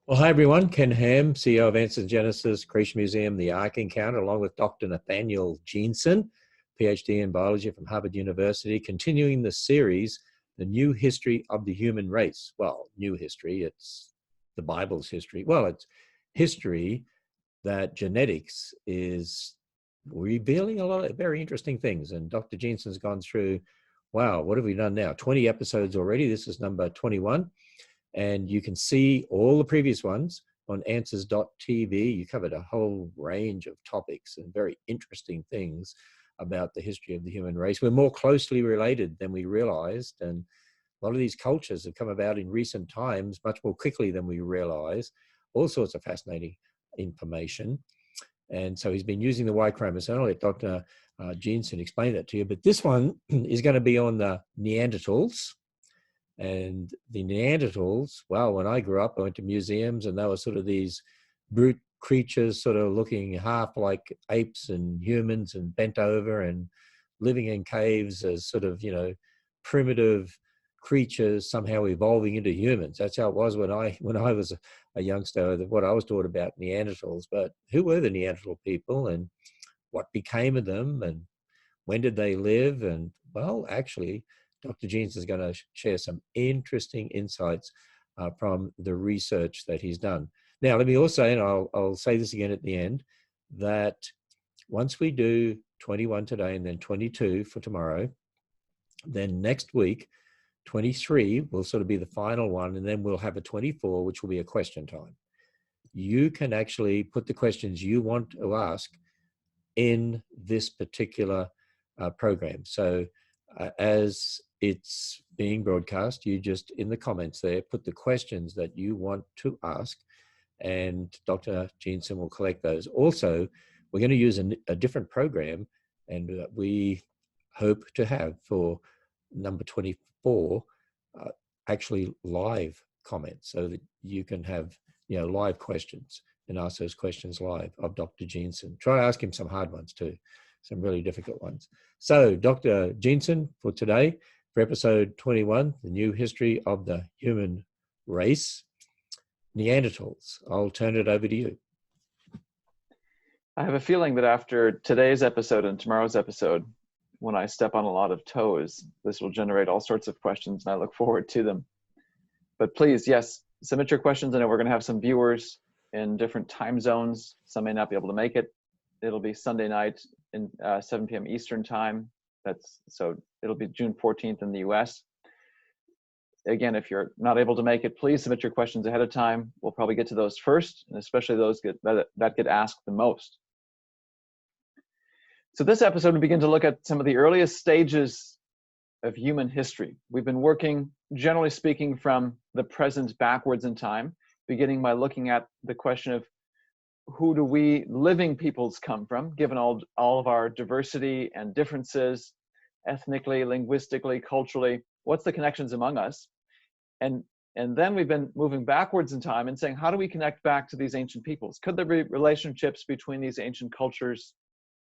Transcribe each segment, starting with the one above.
Well, hi everyone. Ken Ham, CEO of Answers Genesis, Creation Museum, the Ark Encounter, along with Dr. Nathaniel Jeanson, PhD in biology from Harvard University, continuing the series, The New History of the Human Race. Well, new history, it's the Bible's history. Well, it's history that genetics is revealing a lot of very interesting things. And Dr. Jeanson's gone through, wow, what have we done now? 20 episodes already. This is number 21. And you can see all the previous ones on answers.tv. You covered a whole range of topics and very interesting things about the history of the human race. We're more closely related than we realized. And a lot of these cultures have come about in recent times much more quickly than we realize. All sorts of fascinating information. And so he's been using the Y chromosome. I'll let Dr. Jeanson explain that to you. But this one is going to be on the Neanderthals. And the Neanderthals, well, when I grew up, I went to museums and they were sort of these brute creatures, sort of looking half like apes and humans and bent over and living in caves as sort of, primitive creatures somehow evolving into humans. That's how it was when I was a youngster, what I was taught about Neanderthals. But who were the Neanderthal people and what became of them and when did they live? And well, actually, Dr. Jeanson is going to share some interesting insights from the research that he's done. Now, let me also, and I'll say this again at the end, that once we do 21 today and then 22 for tomorrow, then next week, 23 will sort of be the final one, and then we'll have a 24, which will be a question time. You can actually put the questions you want to ask in this particular program. So as it's being broadcast, you just in the comments there put the questions that you want to ask, and Dr. Jeanson will collect those. Also, we're going to use a different program, and we hope to have for number 24 actually live comments, so that you can have live questions and ask those questions live of Dr. Jeanson. Try to ask him some hard ones too, some really difficult ones. So Dr. Jeanson, for today, for episode 21, the new history of the human race, Neanderthals. I'll turn it over to you. I have a feeling that after today's episode and tomorrow's episode, when I step on a lot of toes, this will generate all sorts of questions, and I look forward to them. But please, yes, submit your questions. I know we're going to have some viewers in different time zones. Some may not be able to make it. It'll be Sunday night in 7 p.m. Eastern time. So it'll be June 14th in the US. Again, if you're not able to make it, please submit your questions ahead of time. We'll probably get to those first, and especially those that get asked the most. So this episode, we begin to look at some of the earliest stages of human history. We've been working, generally speaking, from the present backwards in time, beginning by looking at the question of who do we living peoples come from, given all of our diversity and differences, ethnically, linguistically, culturally, what's the connections among us? And then we've been moving backwards in time and saying, how do we connect back to these ancient peoples? Could there be relationships between these ancient cultures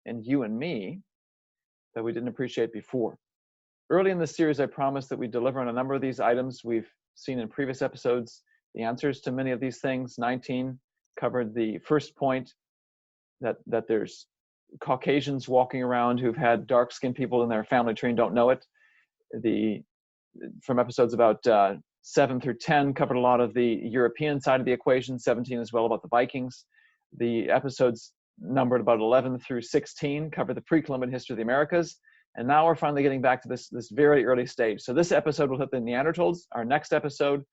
and you and me that we didn't appreciate before? Early in the series, I promised that we'd deliver on a number of these items. We've seen in previous episodes the answers to many of these things. 19 covered the first point, that there's Caucasians walking around who've had dark-skinned people in their family tree and don't know it. From episodes about 7 through 10 covered a lot of the European side of the equation, 17 as well about the Vikings. The episodes numbered about 11 through 16 covered the pre-Columbian history of the Americas. And now we're finally getting back to this very early stage. So this episode will hit the Neanderthals. Our next episode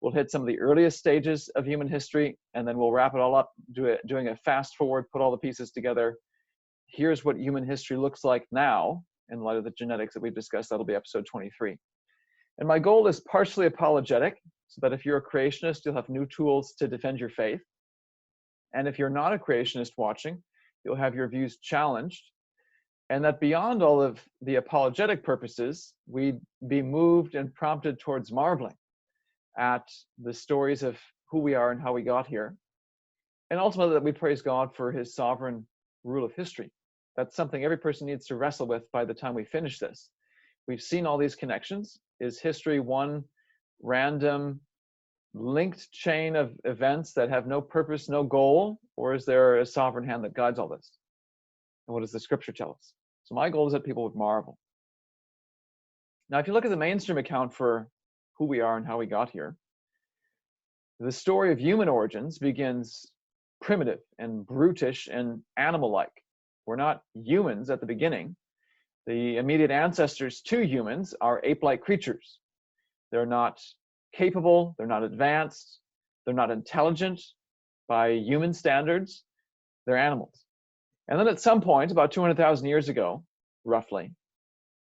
will hit some of the earliest stages of human history, and then we'll wrap it all up, doing a fast forward, put all the pieces together. Here's what human history looks like now in light of the genetics that we've discussed. That'll be episode 23. And my goal is partially apologetic, so that if you're a creationist, you'll have new tools to defend your faith. And if you're not a creationist watching, you'll have your views challenged. And that beyond all of the apologetic purposes, we'd be moved and prompted towards marveling at the stories of who we are and how we got here. And ultimately that we praise God for his sovereign rule of history. That's something every person needs to wrestle with by the time we finish this. We've seen all these connections. Is history one random linked chain of events that have no purpose, no goal, or is there a sovereign hand that guides all this? And what does the scripture tell us? So my goal is that people would marvel. Now, if you look at the mainstream account for who we are and how we got here, the story of human origins begins primitive and brutish and animal-like. We're not humans at the beginning. The immediate ancestors to humans are ape-like creatures. They're not capable, they're not advanced, they're not intelligent by human standards, they're animals. And then at some point, about 200,000 years ago, roughly,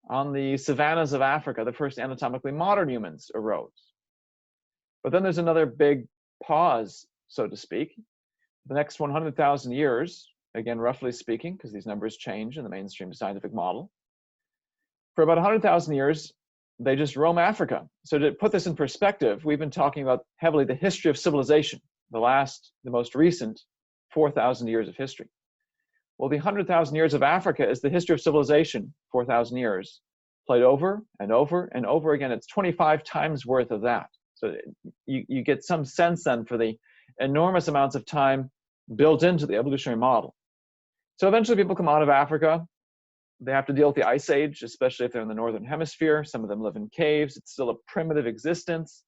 on the savannas of Africa, the first anatomically modern humans arose. But then there's another big pause, so to speak. The next 100,000 years, again, roughly speaking, because these numbers change in the mainstream scientific model, for about 100,000 years, they just roam Africa. So to put this in perspective, we've been talking about heavily the history of civilization, the most recent 4,000 years of history. Well, the 100,000 years of Africa is the history of civilization, 4,000 years, played over and over and over again. It's 25 times worth of that. So you get some sense then for the enormous amounts of time built into the evolutionary model. So eventually people come out of Africa. They have to deal with the Ice Age, especially if they're in the Northern Hemisphere. Some of them live in caves. It's still a primitive existence.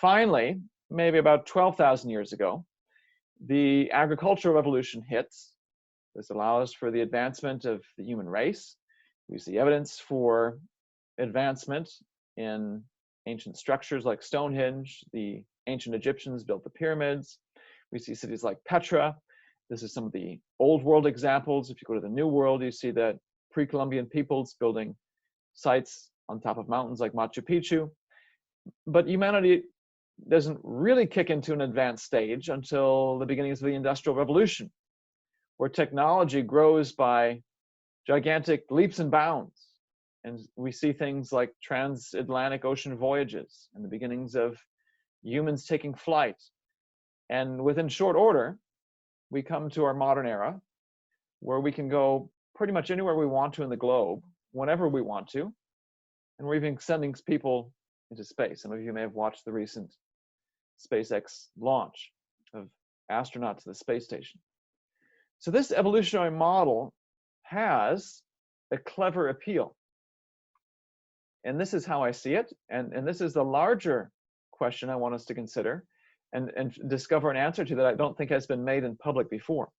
Finally, maybe about 12,000 years ago, the agricultural revolution hits. This allows for the advancement of the human race. We see evidence for advancement in ancient structures like Stonehenge. The ancient Egyptians built the pyramids. We see cities like Petra. This is some of the old world examples. If you go to the New World, you see that pre-Columbian peoples building sites on top of mountains like Machu Picchu. But humanity doesn't really kick into an advanced stage until the beginnings of the Industrial Revolution, where technology grows by gigantic leaps and bounds. And we see things like transatlantic ocean voyages and the beginnings of humans taking flight. And within short order, we come to our modern era, where we can go pretty much anywhere we want to in the globe, whenever we want to. And we're even sending people into space. Some of you may have watched the recent SpaceX launch of astronauts to the space station. So this evolutionary model has a clever appeal. And this is how I see it. And this is the larger question I want us to consider and discover an answer to that I don't think has been made in public before.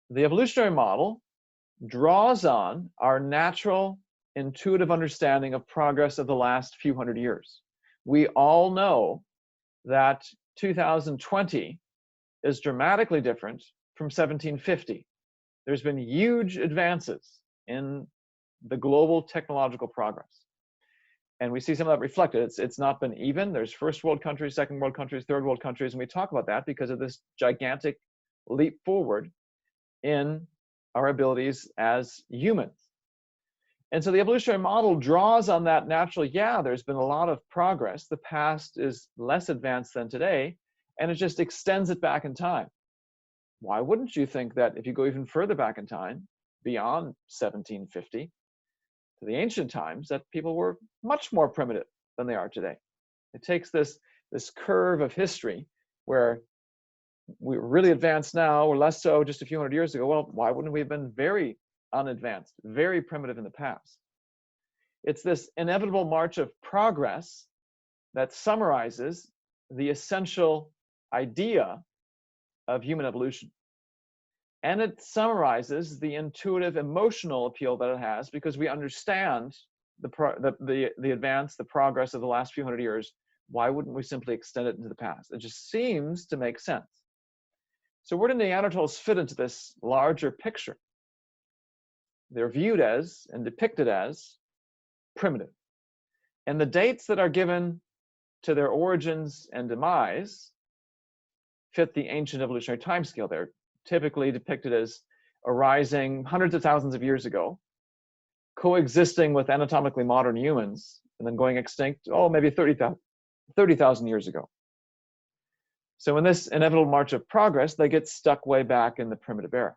The evolutionary model draws on our natural, intuitive understanding of progress of the last few hundred years. We all know that 2020 is dramatically different from 1750. There's been huge advances in the global technological progress. And we see some of that reflected. It's not been even. There's first world countries, second world countries, third world countries, and we talk about that because of this gigantic leap forward in our abilities as humans. And so the evolutionary model draws on that naturally. Yeah, there's been a lot of progress. The past is less advanced than today, and it just extends it back in time. Why wouldn't you think that if you go even further back in time, beyond 1750, to the ancient times, that people were much more primitive than they are today? It takes this curve of history where we're really advanced now, or less so just a few hundred years ago. Well, why wouldn't we have been very unadvanced, very primitive in the past? It's this inevitable march of progress that summarizes the essential idea of human evolution. And it summarizes the intuitive emotional appeal that it has, because we understand the advance, the progress of the last few hundred years. Why wouldn't we simply extend it into the past? It just seems to make sense. So where do Neanderthals fit into this larger picture? They're viewed as and depicted as primitive. And the dates that are given to their origins and demise fit the ancient evolutionary timescale. They're typically depicted as arising hundreds of thousands of years ago, coexisting with anatomically modern humans, and then going extinct, maybe 30,000 years ago. So in this inevitable march of progress, they get stuck way back in the primitive era.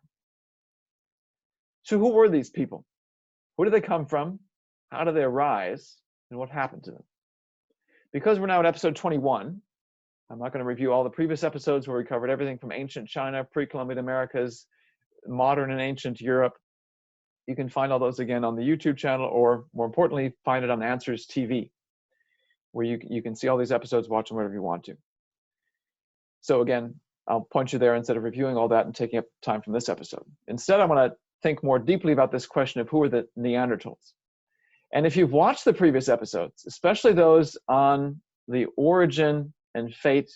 So who were these people? Where did they come from? How did they arise? And what happened to them? Because we're now at episode 21, I'm not going to review all the previous episodes where we covered everything from ancient China, pre-Columbian Americas, modern and ancient Europe. You can find all those again on the YouTube channel, or more importantly, find it on Answers TV, where you can see all these episodes, watch them whenever you want to. So again, I'll point you there instead of reviewing all that and taking up time from this episode. Instead, I want to think more deeply about this question of who are the Neanderthals. And if you've watched the previous episodes, especially those on the origin and fate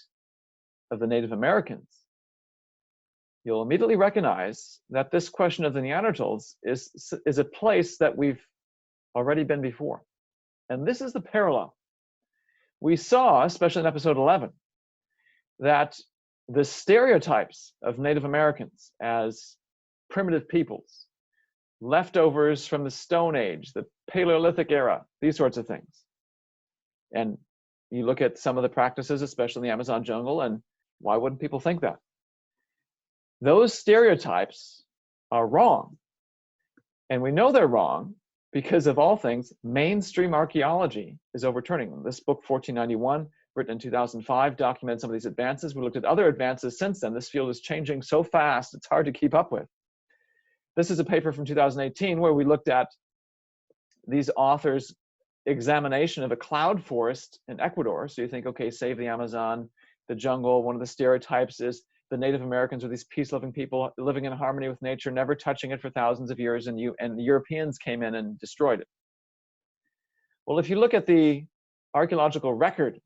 of the Native Americans, you'll immediately recognize that this question of the Neanderthals is a place that we've already been before. And this is the parallel. We saw, especially in episode 11, that the stereotypes of Native Americans as primitive peoples, leftovers from the Stone Age, the Paleolithic era, these sorts of things. And you look at some of the practices, especially in the Amazon jungle, and why wouldn't people think that? Those stereotypes are wrong. And we know they're wrong because, of all things, mainstream archaeology is overturning them. This book, 1491, written in 2005, documented some of these advances. We looked at other advances since then. This field is changing so fast, it's hard to keep up with. This is a paper from 2018 where we looked at these authors' examination of a cloud forest in Ecuador. So you think, okay, save the Amazon, the jungle. One of the stereotypes is the Native Americans are these peace-loving people living in harmony with nature, never touching it for thousands of years, and the Europeans came in and destroyed it. Well, if you look at the archaeological record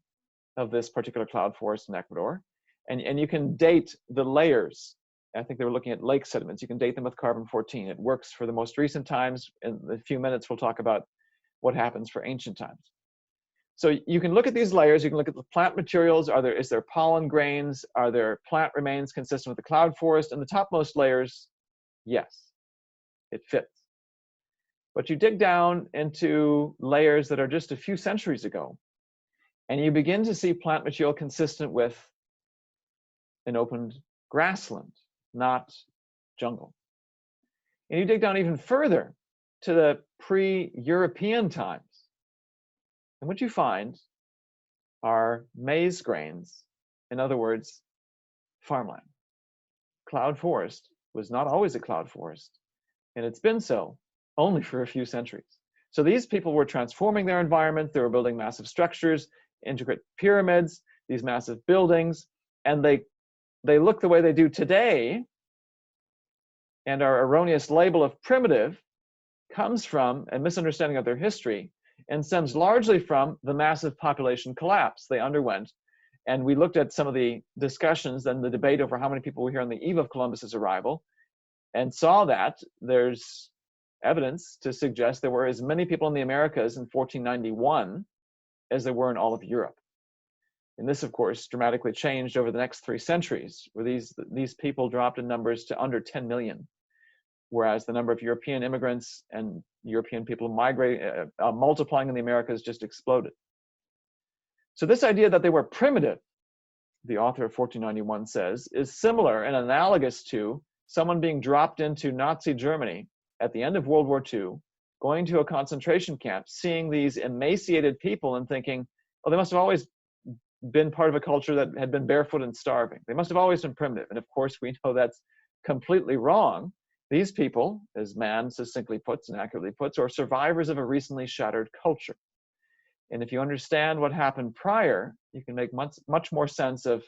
of this particular cloud forest in Ecuador, and you can date the layers. I think they were looking at lake sediments. You can date them with carbon-14. It works for the most recent times. In a few minutes, we'll talk about what happens for ancient times. So you can look at these layers. You can look at the plant materials. Is there pollen grains? Are there plant remains consistent with the cloud forest? And the topmost layers, yes, it fits. But you dig down into layers that are just a few centuries ago, and you begin to see plant material consistent with an opened grassland, not jungle. And you dig down even further to the pre-European times. And what you find are maize grains, in other words, farmland. Cloud forest was not always a cloud forest, and it's been so only for a few centuries. So these people were transforming their environment. They were building massive structures, intricate pyramids, these massive buildings, and they look the way they do today, and our erroneous label of primitive comes from a misunderstanding of their history and stems largely from the massive population collapse they underwent. And we looked at some of the discussions and the debate over how many people were here on the eve of Columbus's arrival, and saw that there's evidence to suggest there were as many people in the Americas in 1491 as there were in all of Europe. And this, of course, dramatically changed over the next 3 centuries, where these people dropped in numbers to under 10 million, whereas the number of European immigrants and European people multiplying in the Americas just exploded. So this idea that they were primitive, the author of 1491 says, is similar and analogous to someone being dropped into Nazi Germany at the end of World War II, going to a concentration camp, seeing these emaciated people and thinking, oh, they must have always been part of a culture that had been barefoot and starving. They must have always been primitive. And of course, we know that's completely wrong. These people, as Mann succinctly puts and accurately puts, are survivors of a recently shattered culture. And if you understand what happened prior, you can make much more sense of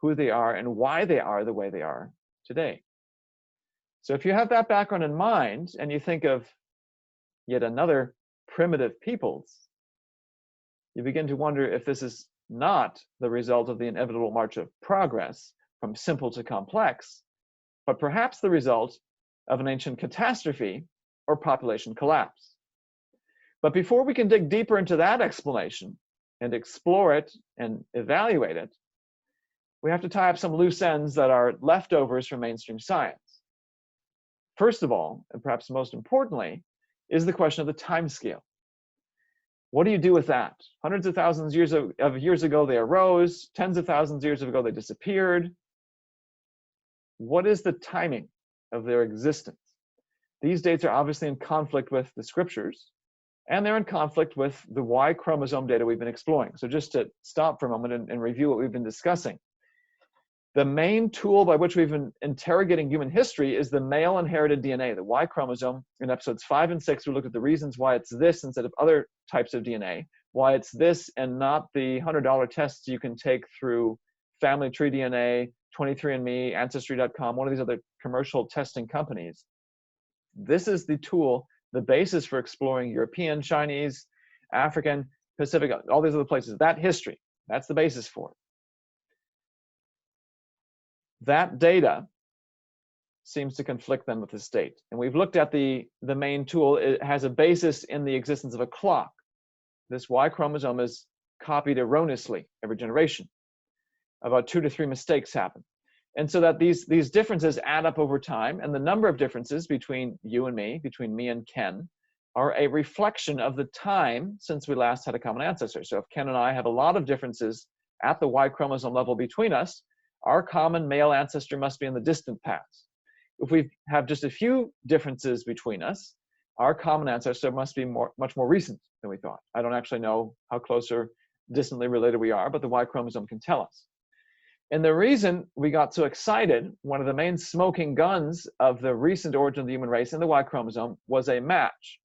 who they are and why they are the way they are today. So if you have that background in mind, and you think of yet another primitive peoples, you begin to wonder if this is not the result of the inevitable march of progress from simple to complex, but perhaps the result of an ancient catastrophe or population collapse. But before we can dig deeper into that explanation and explore it and evaluate it, we have to tie up some loose ends that are leftovers from mainstream science. First of all, and perhaps most importantly, is the question of the time scale. What do you do with that? Hundreds of thousands of years ago, they arose. Tens of thousands of years ago, they disappeared. What is the timing of their existence? These dates are obviously in conflict with the scriptures, and they're in conflict with the Y chromosome data we've been exploring. So just to stop for a moment and review what we've been discussing. The main tool by which we've been interrogating human history is the male inherited DNA, the Y chromosome. In episodes 5 and 6, we looked at the reasons why it's this instead of other types of DNA, why it's this and not the $100 tests you can take through Family Tree DNA, 23andMe, Ancestry.com, one of these other commercial testing companies. This is the tool, the basis for exploring European, Chinese, African, Pacific, all these other places. That history, that's the basis for it. That data seems to conflict then with the state. And we've looked at the main tool. It has a basis in the existence of a clock. This Y chromosome is copied erroneously every generation. About 2 to 3 mistakes happen. And so that these differences add up over time, and the number of differences between you and me, between me and Ken, are a reflection of the time since we last had a common ancestor. So if Ken and I have a lot of differences at the Y chromosome level between us, our common male ancestor must be in the distant past. If we have just a few differences between us, our common ancestor must be much more recent than we thought. I don't actually know how close or distantly related we are, but the Y chromosome can tell us. And the reason we got so excited, one of the main smoking guns of the recent origin of the human race in the Y chromosome was a match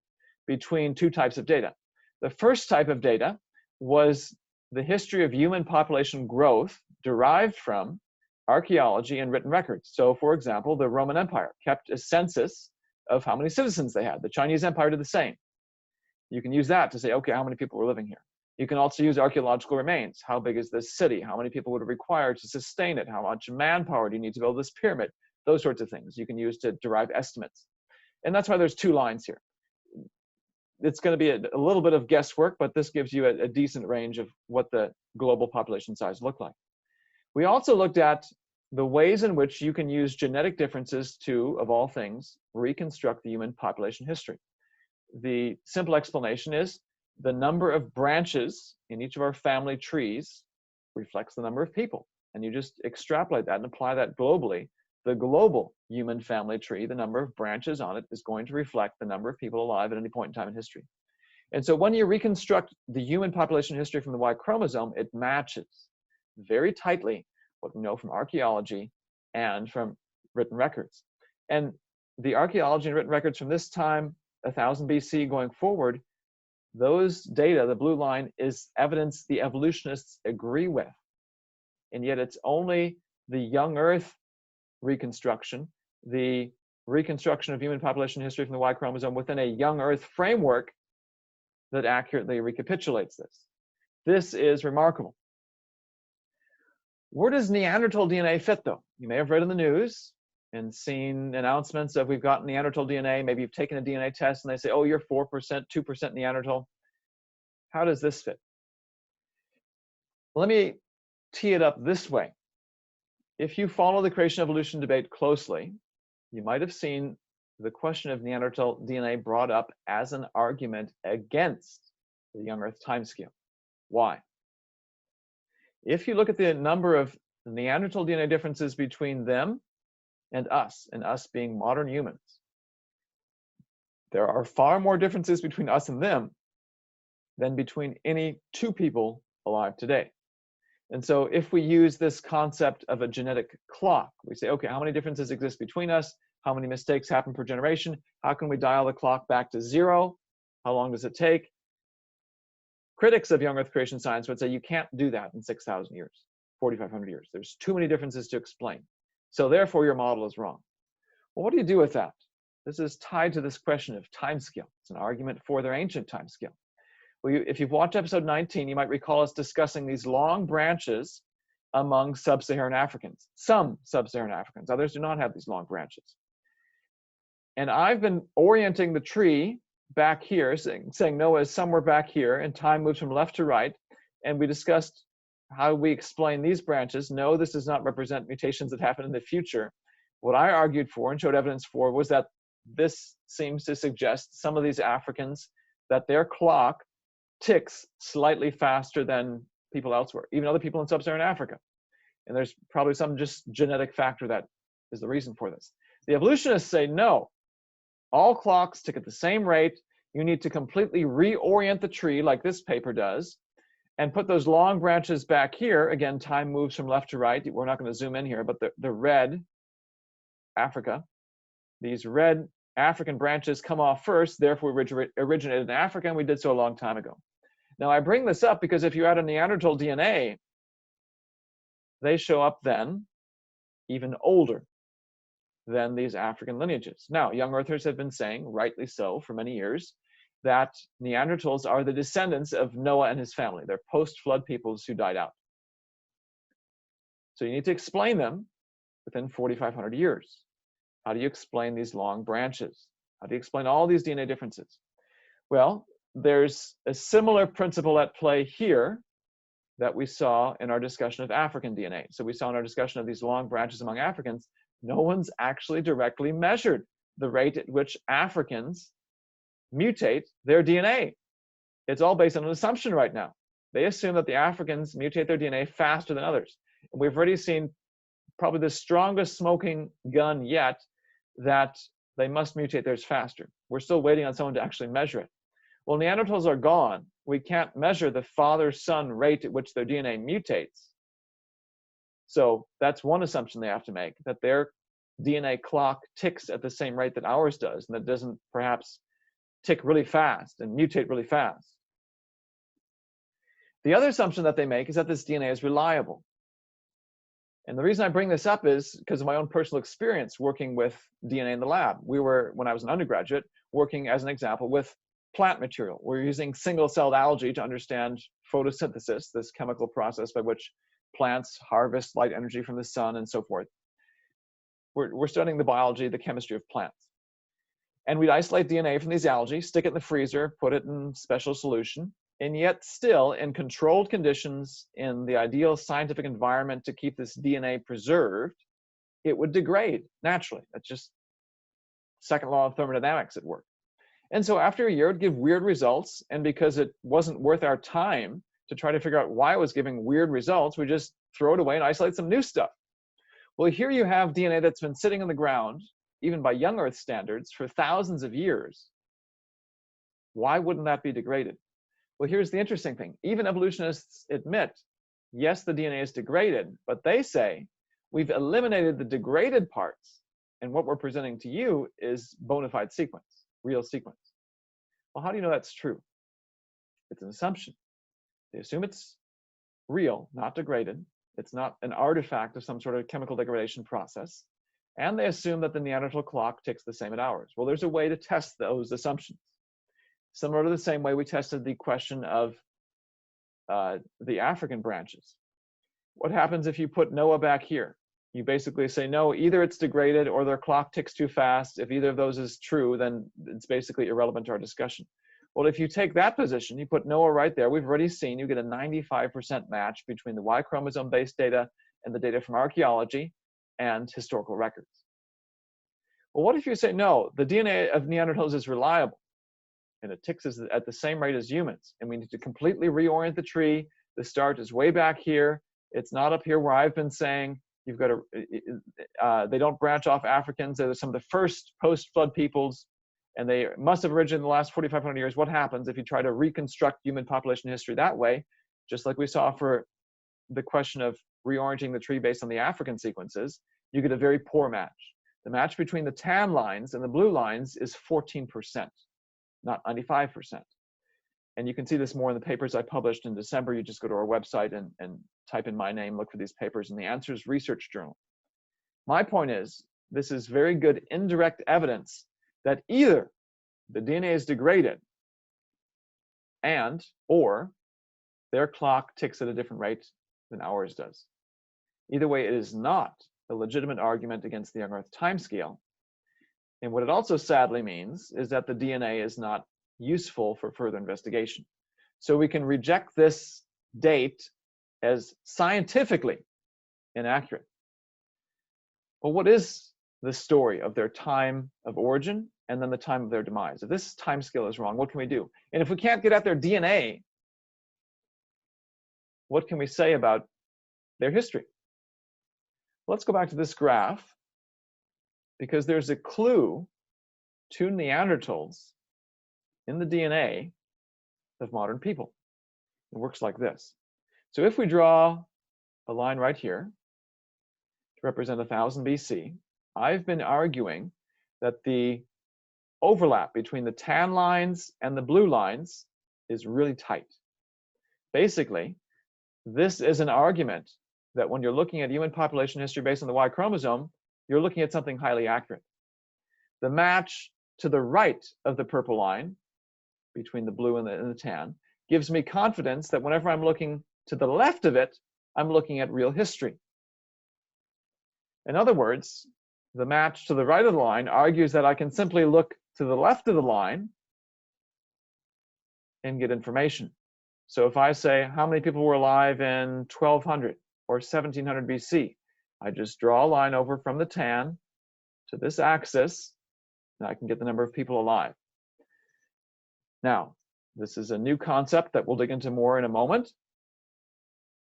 between 2 types of data. The first type of data was the history of human population growth derived from archaeology and written records. So, for example, the Roman Empire kept a census of how many citizens they had. The Chinese Empire did the same. You can use that to say, okay, how many people were living here? You can also use archaeological remains. How big is this city? How many people would it require to sustain it? How much manpower do you need to build this pyramid? Those sorts of things you can use to derive estimates. And that's why there's 2 lines here. It's going to be a little bit of guesswork, but this gives you a decent range of what the global population size looked like. We also looked at the ways in which you can use genetic differences to, of all things, reconstruct the human population history. The simple explanation is the number of branches in each of our family trees reflects the number of people. And you just extrapolate that and apply that globally. The global human family tree, the number of branches on it, is going to reflect the number of people alive at any point in time in history. And so when you reconstruct the human population history from the Y chromosome, it matches very tightly what we know from archaeology and from written records. And the archaeology and written records from this time, 1000 BC going forward, those data, the blue line, is evidence the evolutionists agree with. And yet it's only the young Earth reconstruction, the reconstruction of human population history from the Y chromosome within a young Earth framework that accurately recapitulates this. This is remarkable. Where does Neanderthal DNA fit, though? You may have read in the news and seen announcements of we've got Neanderthal DNA. Maybe you've taken a DNA test and they say, oh, you're 4%, 2% Neanderthal. How does this fit? Let me tee it up this way. If you follow the creation evolution debate closely, you might have seen the question of Neanderthal DNA brought up as an argument against the young Earth timescale. Why? If you look at the number of Neanderthal DNA differences between them and us being modern humans, there are far more differences between us and them than between any 2 people alive today. And so if we use this concept of a genetic clock, we say, okay, how many differences exist between us? How many mistakes happen per generation? How can we dial the clock back to 0? How long does it take? Critics of young Earth creation science would say you can't do that in 6,000 years, 4,500 years. There's too many differences to explain. So therefore, your model is wrong. Well, what do you do with that? This is tied to this question of timescale. It's an argument for their ancient timescale. Well, if you've watched episode 19, you might recall us discussing these long branches among sub-Saharan Africans. Some sub-Saharan Africans, others do not have these long branches. And I've been orienting the tree back here, saying Noah is somewhere back here, and time moves from left to right. And we discussed how we explain these branches. No, this does not represent mutations that happen in the future. What I argued for and showed evidence for was that this seems to suggest some of these Africans, that their clock ticks slightly faster than people elsewhere, even other people in sub-Saharan Africa. And there's probably some just genetic factor that is the reason for this. The evolutionists say no. All clocks tick at the same rate. you need to completely reorient the tree like this paper does and put those long branches back here. Again, time moves from left to right. We're not going to zoom in here, but the red Africa, these red African branches come off first, therefore originated in Africa, and we did so a long time ago. Now, I bring this up because if you add a Neanderthal DNA, they show up then even older than these African lineages. Now, young earthers have been saying, rightly so, for many years, that Neanderthals are the descendants of Noah and his family. They're post-flood peoples who died out. So you need to explain them within 4,500 years. How do you explain these long branches? How do you explain all these DNA differences? Well, there's a similar principle at play here that we saw in our discussion of African DNA. So we saw in our discussion of these long branches among Africans, no one's actually directly measured the rate at which Africans mutate their DNA. It's all based on an assumption right now. They assume that the Africans mutate their DNA faster than others. And we've already seen probably the strongest smoking gun yet that they must mutate theirs faster. We're still waiting on someone to actually measure it. Well, Neanderthals are gone. We can't measure the father-son rate at which their DNA mutates. So that's one assumption they have to make, that their DNA clock ticks at the same rate that ours does, and that doesn't perhaps tick really fast and mutate really fast. The other assumption that they make is that this DNA is reliable. And the reason I bring this up is because of my own personal experience working with DNA in the lab. We were, when I was an undergraduate, working as an example with plant material. We're using single-celled algae to understand photosynthesis, this chemical process by which plants harvest light energy from the sun and so forth. We're studying the biology, the chemistry of plants. And we'd isolate DNA from these algae, stick it in the freezer, put it in special solution, and yet still in controlled conditions in the ideal scientific environment to keep this DNA preserved, it would degrade naturally. That's just second law of thermodynamics at work. And so after a year, it would give weird results. And because it wasn't worth our time to try to figure out why it was giving weird results, we just throw it away and isolate some new stuff. Well, here you have DNA that's been sitting on the ground, even by young Earth standards, for thousands of years. Why wouldn't that be degraded? Well, here's the interesting thing. Even evolutionists admit, yes, the DNA is degraded, but they say we've eliminated the degraded parts, and what we're presenting to you is bona fide sequence, real sequence. Well, how do you know that's true? It's an assumption. They assume it's real, not degraded. It's not an artifact of some sort of chemical degradation process. And they assume that the Neanderthal clock ticks the same at ours. Well, there's a way to test those assumptions. Similar to the same way we tested the question of the African branches. What happens if you put Noah back here? You basically say, no, either it's degraded or their clock ticks too fast. If either of those is true, then it's basically irrelevant to our discussion. Well, if you take that position, you put Noah right there, we've already seen you get a 95% match between the Y chromosome-based data and the data from archaeology and historical records. Well, what if you say, no, the DNA of Neanderthals is reliable and it ticks at the same rate as humans, and we need to completely reorient the tree. The start is way back here. It's not up here where I've been saying. You've got to, they don't branch off Africans. They're some of the first post-flood peoples, and they must have originated in the last 4,500 years. What happens if you try to reconstruct human population history that way, just like we saw for the question of reorienting the tree based on the African sequences? You get a very poor match. The match between the tan lines and the blue lines is 14%, not 95%. And you can see this more in the papers I published in December. You just go to our website and type in my name, look for these papers, and the Answers Research Journal. My point is, this is very good indirect evidence that either the DNA is degraded or their clock ticks at a different rate than ours does. Either way, it is not a legitimate argument against the young Earth timescale. And what it also sadly means is that the DNA is not useful for further investigation. So we can reject this date as scientifically inaccurate. Well, what is the story of their time of origin and then the time of their demise? If this time scale is wrong, what can we do? And if we can't get at their DNA, what can we say about their history? Let's go back to this graph, because there's a clue to Neanderthals in the DNA of modern people. It works like this. So if we draw a line right here to represent 1000 BC, I've been arguing that the overlap between the tan lines and the blue lines is really tight. Basically, this is an argument that when you're looking at human population history based on the Y chromosome, you're looking at something highly accurate. The match to the right of the purple line between the blue and the tan gives me confidence that whenever I'm looking to the left of it, I'm looking at real history. In other words, the match to the right of the line argues that I can simply look to the left of the line and get information. So if I say how many people were alive in 1200 or 1700 BC, I just draw a line over from the tan to this axis, and I can get the number of people alive. Now, this is a new concept that we'll dig into more in a moment.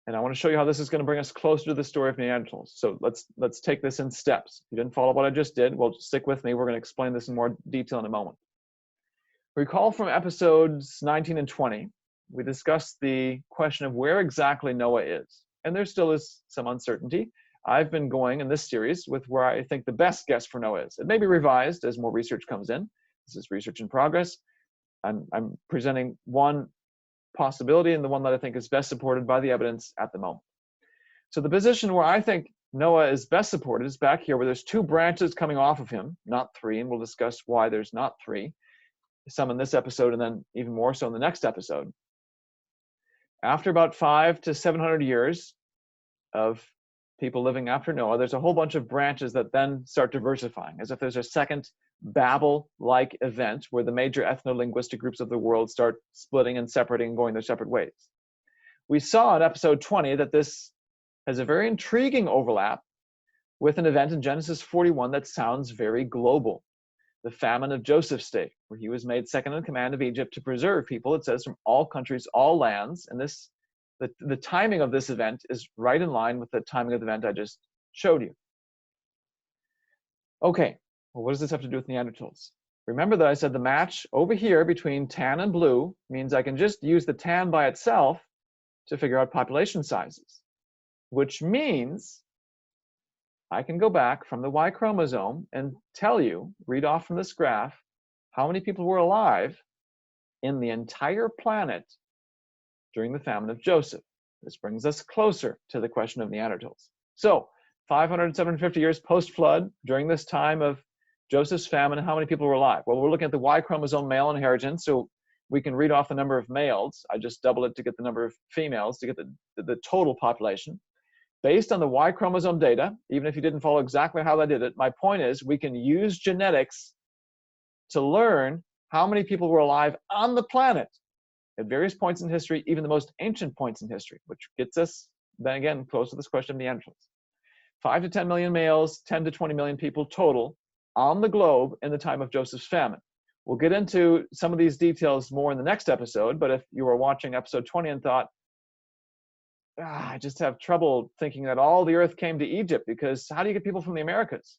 And I want to show you how this is going to bring us closer to the story of Neanderthals. So let's take this in steps. If you didn't follow what I just did, well, stick with me. We're going to explain this in more detail in a moment. Recall from episodes 19 and 20, we discussed the question of where exactly Noah is. And there still is some uncertainty. I've been going in this series with where I think the best guess for Noah is. It may be revised as more research comes in. This is research in progress. I'm presenting one possibility and the one that I think is best supported by the evidence at the moment. So the position where I think Noah is best supported is back here where there's two branches coming off of him, not three, and we'll discuss why there's not three. Some in this episode and then even more so in the next episode. After about 500 to 700 years of people living after Noah, there's a whole bunch of branches that then start diversifying, as if there's a second Babel-like event where the major ethno-linguistic groups of the world start splitting and separating and going their separate ways. We saw in episode 20 that this has a very intriguing overlap with an event in Genesis 41 that sounds very global. The famine of Joseph's day, where he was made second in command of Egypt to preserve people, it says, from all countries, all lands. And the timing of this event is right in line with the timing of the event I just showed you. Okay, well, what does this have to do with Neanderthals? Remember that I said the match over here between tan and blue means I can just use the tan by itself to figure out population sizes, which means I can go back from the Y chromosome and tell you, read off from this graph, how many people were alive in the entire planet during the famine of Joseph. This brings us closer to the question of Neanderthals. So 500 to 750 years post-flood, during this time of Joseph's famine, how many people were alive? Well, we're looking at the Y chromosome male inheritance, so we can read off the number of males. I just double it to get the number of females to get the total population. Based on the Y chromosome data, even if you didn't follow exactly how I did it, my point is we can use genetics to learn how many people were alive on the planet at various points in history, even the most ancient points in history, which gets us, then again, close to this question of Neanderthals. 5 to 10 million males, 10 to 20 million people total on the globe in the time of Joseph's famine. We'll get into some of these details more in the next episode, but if you were watching episode 20 and thought, I just have trouble thinking that all the earth came to Egypt, because how do you get people from the Americas?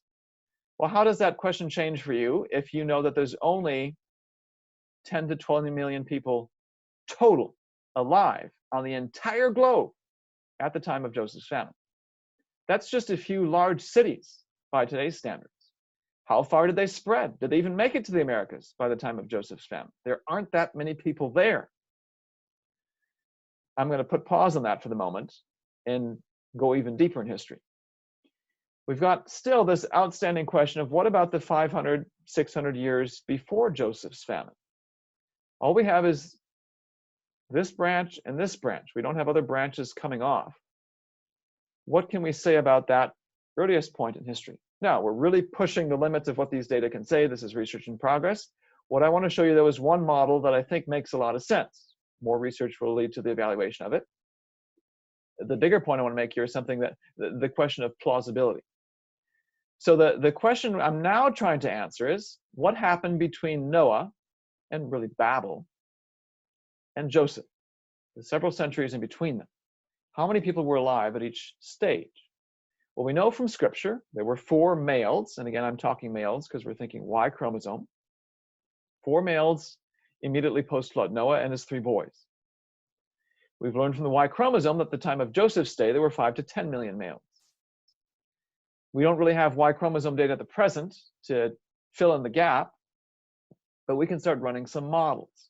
Well, how does that question change for you if you know that there's only 10 to 20 million people total alive on the entire globe at the time of Joseph's famine? That's just a few large cities by today's standards. How far did they spread? Did they even make it to the Americas by the time of Joseph's famine? There aren't that many people there. I'm going to put pause on that for the moment and go even deeper in history. We've got still this outstanding question of what about the 500, 600 years before Joseph's famine? All we have is this branch and this branch. We don't have other branches coming off. What can we say about that earliest point in history? Now, we're really pushing the limits of what these data can say. This is research in progress. What I want to show you, though, is one model that I think makes a lot of sense. More research will lead to the evaluation of it. The bigger point I want to make here is something that the question of plausibility. So the question I'm now trying to answer is, what happened between Noah and really Babel and Joseph, the several centuries in between them? How many people were alive at each stage? Well, we know from scripture there were 4 males, and again I'm talking males because we're thinking Y chromosome. 4 males immediately post-flood, Noah and his 3 boys. We've learned from the Y chromosome that at the time of Joseph's day, there were 5 to 10 million males. We don't really have Y chromosome data at the present to fill in the gap, but we can start running some models.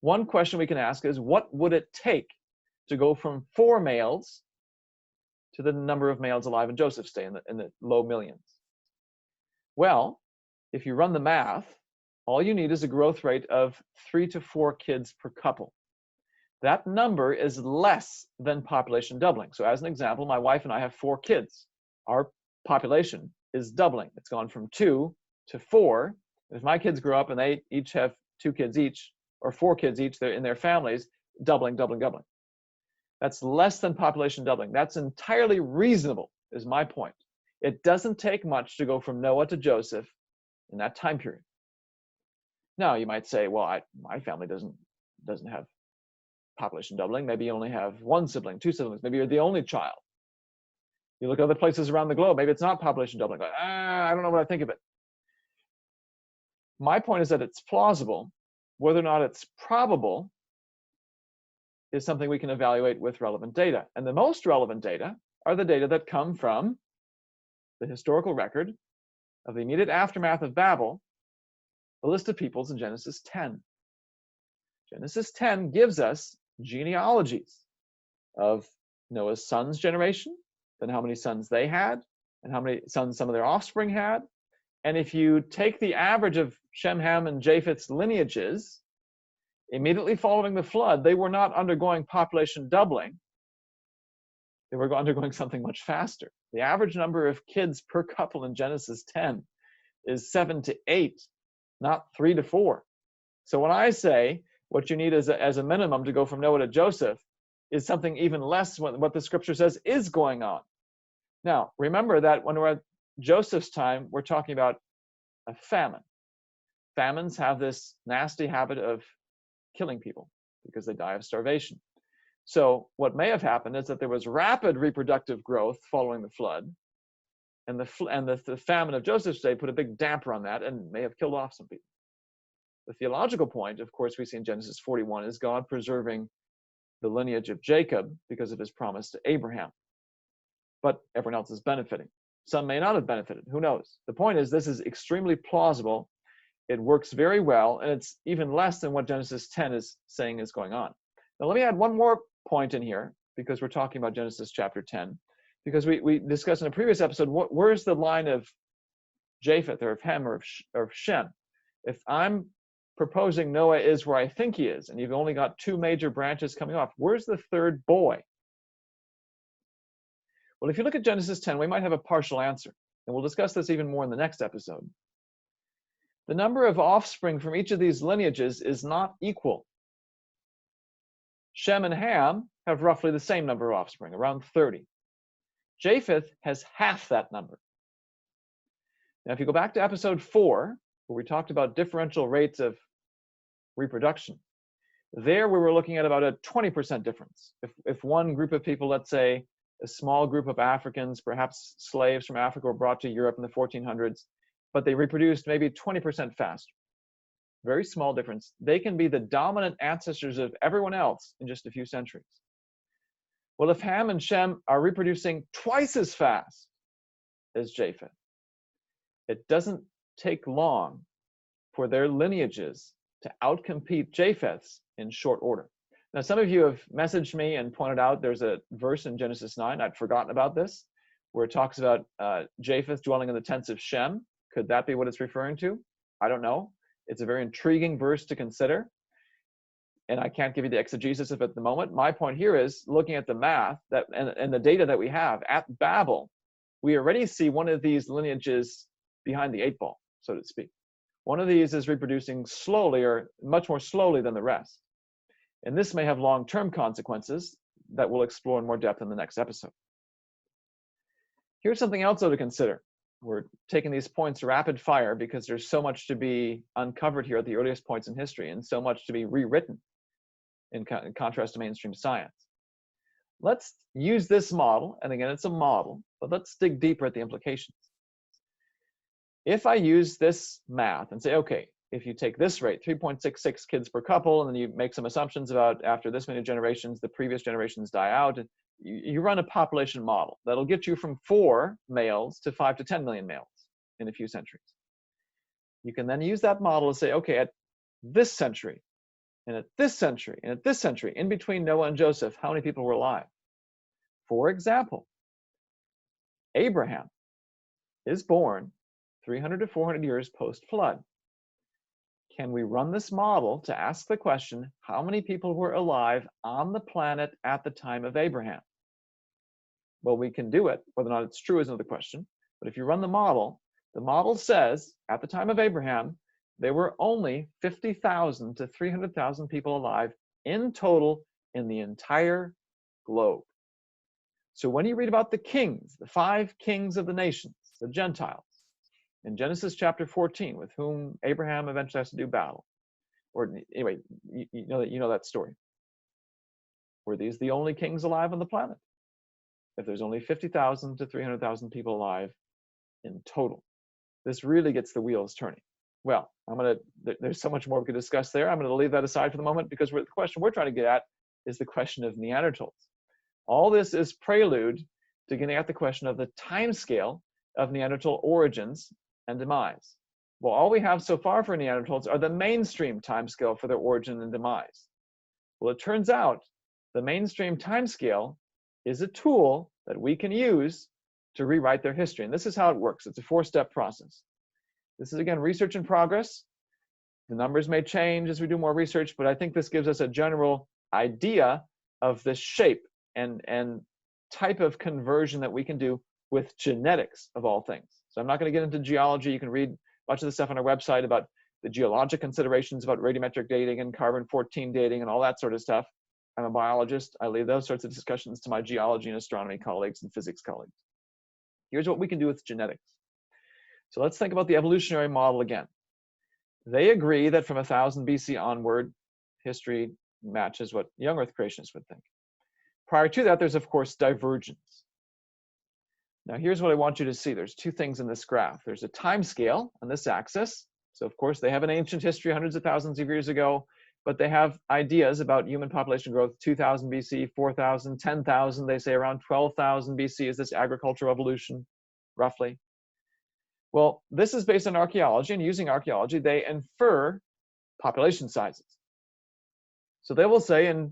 One question we can ask is, what would it take to go from 4 males to the number of males alive in Joseph's day in the low millions? Well, if you run the math, all you need is a growth rate of 3 to 4 kids per couple. That number is less than population doubling. So as an example, my wife and I have 4 kids. Our population is doubling. It's gone from 2 to 4. If my kids grow up and they each have 2 kids each, or 4 kids each in their families, doubling, doubling, doubling. That's less than population doubling. That's entirely reasonable, is my point. It doesn't take much to go from Noah to Joseph in that time period. Now, you might say, well, my family doesn't have population doubling. Maybe you only have 1 sibling, 2 siblings. Maybe you're the only child. You look at other places around the globe, maybe it's not population doubling. I don't know what I think of it. My point is that it's plausible. Whether or not it's probable is something we can evaluate with relevant data. And the most relevant data are the data that come from the historical record of the immediate aftermath of Babel, the list of peoples in Genesis 10. Genesis 10 gives us genealogies of Noah's sons' generation, then how many sons they had, and how many sons some of their offspring had. And if you take the average of Shem, Ham, and Japheth's lineages, immediately following the flood, they were not undergoing population doubling. They were undergoing something much faster. The average number of kids per couple in Genesis 10 is 7 to 8, not 3 to 4. So when I say what you need as a minimum to go from Noah to Joseph is something even less than what the scripture says is going on. Now, remember that when we're at Joseph's time, we're talking about a famine. Famines have this nasty habit of killing people because they die of starvation. So what may have happened is that there was rapid reproductive growth following the flood, and the famine of Joseph's day put a big damper on that and may have killed off some people. The theological point, of course, we see in Genesis 41 is God preserving the lineage of Jacob because of his promise to Abraham. But everyone else is benefiting. Some may not have benefited. Who knows? The point is, this is extremely plausible. It works very well, and it's even less than what Genesis 10 is saying is going on. Now, let me add one more point in here, because we're talking about Genesis chapter 10, because we discussed in a previous episode, where's the line of Japheth or of Ham or of Shem? If I'm proposing Noah is where I think he is, and you've only got 2 major branches coming off, where's the 3rd boy? Well, if you look at Genesis 10, we might have a partial answer, and we'll discuss this even more in the next episode. The number of offspring from each of these lineages is not equal. Shem and Ham have roughly the same number of offspring, around 30. Japheth has half that number. Now, if you go back to episode 4, where we talked about differential rates of reproduction, there we were looking at about a 20% difference. If one group of people, let's say a small group of Africans, perhaps slaves from Africa, were brought to Europe in the 1400s, but they reproduced maybe 20% faster. Very small difference. They can be the dominant ancestors of everyone else in just a few centuries. Well, if Ham and Shem are reproducing twice as fast as Japheth, it doesn't take long for their lineages to outcompete Japheth's in short order. Now, some of you have messaged me and pointed out there's a verse in Genesis 9, I'd forgotten about this, where it talks about Japheth dwelling in the tents of Shem. Could that be what it's referring to? I don't know. It's a very intriguing verse to consider, and I can't give you the exegesis of it at the moment. My point here is, looking at the math and the data that we have at Babel, we already see one of these lineages behind the 8 ball, so to speak. One of these is reproducing slowly, or much more slowly than the rest. And this may have long-term consequences that we'll explore in more depth in the next episode. Here's something else, though, to consider. We're taking these points rapid fire because there's so much to be uncovered here at the earliest points in history, and so much to be rewritten in contrast to mainstream science. Let's use this model, and again, it's a model, but let's dig deeper at the implications. If I use this math and say, okay, if you take this rate, 3.66 kids per couple, and then you make some assumptions about after this many generations, the previous generations die out, and you run a population model that'll get you from 4 males to 5 to 10 million males in a few centuries. You can then use that model to say, okay, at this century, and at this century, and at this century, in between Noah and Joseph, how many people were alive? For example, Abraham is born 300 to 400 years post-flood. Can we run this model to ask the question, how many people were alive on the planet at the time of Abraham? Well, we can do it. Whether or not it's true is another question. But if you run the model says at the time of Abraham, there were only 50,000 to 300,000 people alive in total in the entire globe. So when you read about the kings, the 5 kings of the nations, the Gentiles, in Genesis chapter 14, with whom Abraham eventually has to do battle, or anyway, you know that story. Were these the only kings alive on the planet? If there's only 50,000 to 300,000 people alive in total, this really gets the wheels turning. Well, there's so much more we could discuss there. I'm going to leave that aside for the moment, because the question we're trying to get at is the question of Neanderthals. All this is prelude to getting at the question of the time scale of Neanderthal origins and demise. Well, all we have so far for Neanderthals are the mainstream timescale for their origin and demise. Well, it turns out the mainstream timescale is a tool that we can use to rewrite their history. And this is how it works. It's a 4-step process. This is, again, research in progress. The numbers may change as we do more research, but I think this gives us a general idea of the shape and type of conversion that we can do with genetics, of all things. So I'm not going to get into geology. You can read much of the stuff on our website about the geologic considerations about radiometric dating and carbon-14 dating and all that sort of stuff. I'm a biologist. I leave those sorts of discussions to my geology and astronomy colleagues and physics colleagues. Here's what we can do with genetics. So let's think about the evolutionary model again. They agree that from 1000 BC onward, history matches what young Earth creationists would think. Prior to that, there's, of course, divergence. Now, here's what I want you to see. There's 2 things in this graph. There's a time scale on this axis. So, of course, they have an ancient history hundreds of thousands of years ago, but they have ideas about human population growth, 2000 BC, 4000, 10,000. They say around 12,000 BC is this agricultural evolution, roughly. Well, this is based on archaeology, and using archaeology, they infer population sizes. So they will say in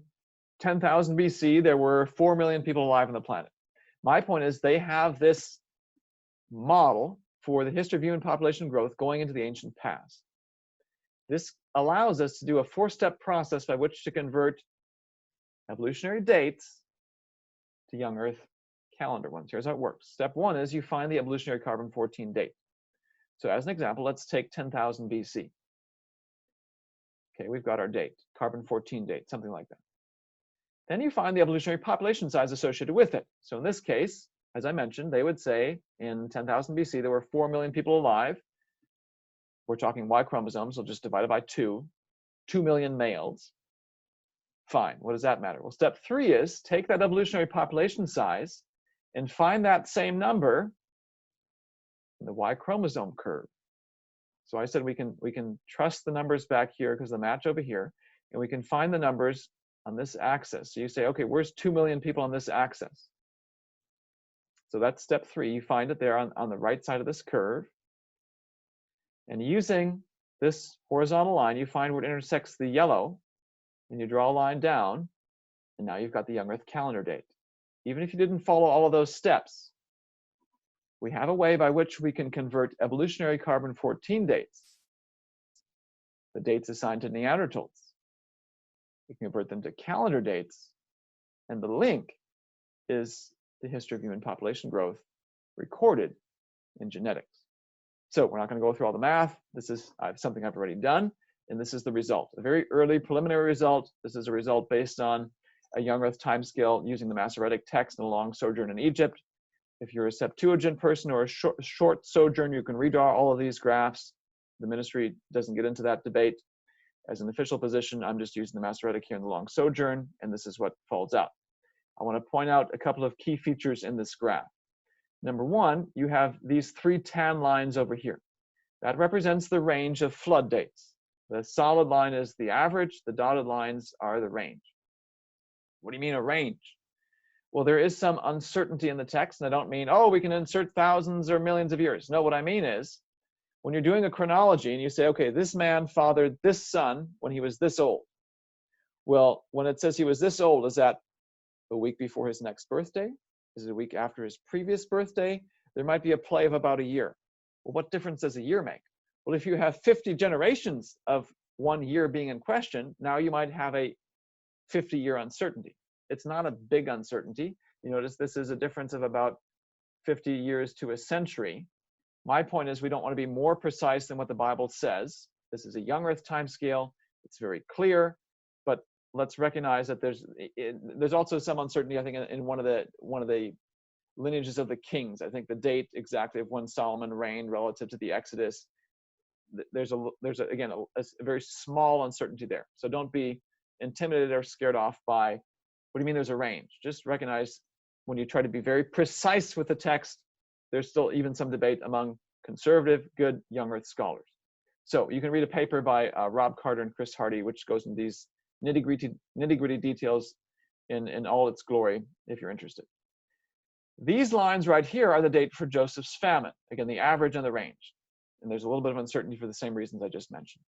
10,000 BC, there were 4 million people alive on the planet. My point is they have this model for the history of human population growth going into the ancient past. This allows us to do a 4-step process by which to convert evolutionary dates to young Earth calendar ones. Here's how it works. Step 1 is you find the evolutionary carbon-14 date. So as an example, let's take 10,000 BC. Okay, we've got our date, carbon-14 date, something like that. Then you find the evolutionary population size associated with it. So in this case, as I mentioned, they would say in 10,000 BC, there were 4 million people alive. We're talking Y chromosomes, so just divide it by 2 million males. Fine, what does that matter? Well, step 3 is take that evolutionary population size and find that same number in the Y chromosome curve. So I said we can trust the numbers back here because they match over here, and we can find the numbers on this axis. So you say, okay, where's 2 million people on this axis? So that's step 3. You find it there on the right side of this curve. And using this horizontal line, you find where it intersects the yellow, and you draw a line down, and now you've got the young Earth calendar date. Even if you didn't follow all of those steps, we have a way by which we can convert evolutionary carbon-14 dates, the dates assigned to Neanderthals. We can convert them to calendar dates, and the link is the history of human population growth recorded in genetics. So we're not going to go through all the math. This is something I've already done, and this is the result. A very early preliminary result. This is a result based on a young Earth timescale using the Masoretic text and a long sojourn in Egypt. If you're a Septuagint person or a short sojourn, you can redraw all of these graphs. The ministry doesn't get into that debate. As an official position, I'm just using the Masoretic here in the long sojourn, and this is what falls out. I want to point out a couple of key features in this graph. Number 1, you have these 3 tan lines over here. That represents the range of flood dates. The solid line is the average, the dotted lines are the range. What do you mean a range? Well, there is some uncertainty in the text, and I don't mean, oh, we can insert thousands or millions of years. No, what I mean is, when you're doing a chronology and you say, okay, this man fathered this son when he was this old. Well, when it says he was this old, is that a week before his next birthday? Is it a week after his previous birthday? There might be a play of about a year. Well, what difference does a year make? Well, if you have 50 generations of 1 year being in question, now you might have a 50-year uncertainty. It's not a big uncertainty. You notice this is a difference of about 50 years to a century. My point is we don't want to be more precise than what the Bible says. This is a young earth timescale. It's very clear, but let's recognize that there's also some uncertainty, I think, in one of the lineages of the kings. I think the date exactly of when Solomon reigned relative to the Exodus, there's again a very small uncertainty there. So don't be intimidated or scared off by, what do you mean there's a range? Just recognize when you try to be very precise with the text, there's still even some debate among conservative, good young earth scholars. So you can read a paper by Rob Carter and Chris Hardy, which goes into these nitty-gritty details in all its glory, if you're interested. These lines right here are the date for Joseph's famine. Again, the average and the range. And there's a little bit of uncertainty for the same reasons I just mentioned.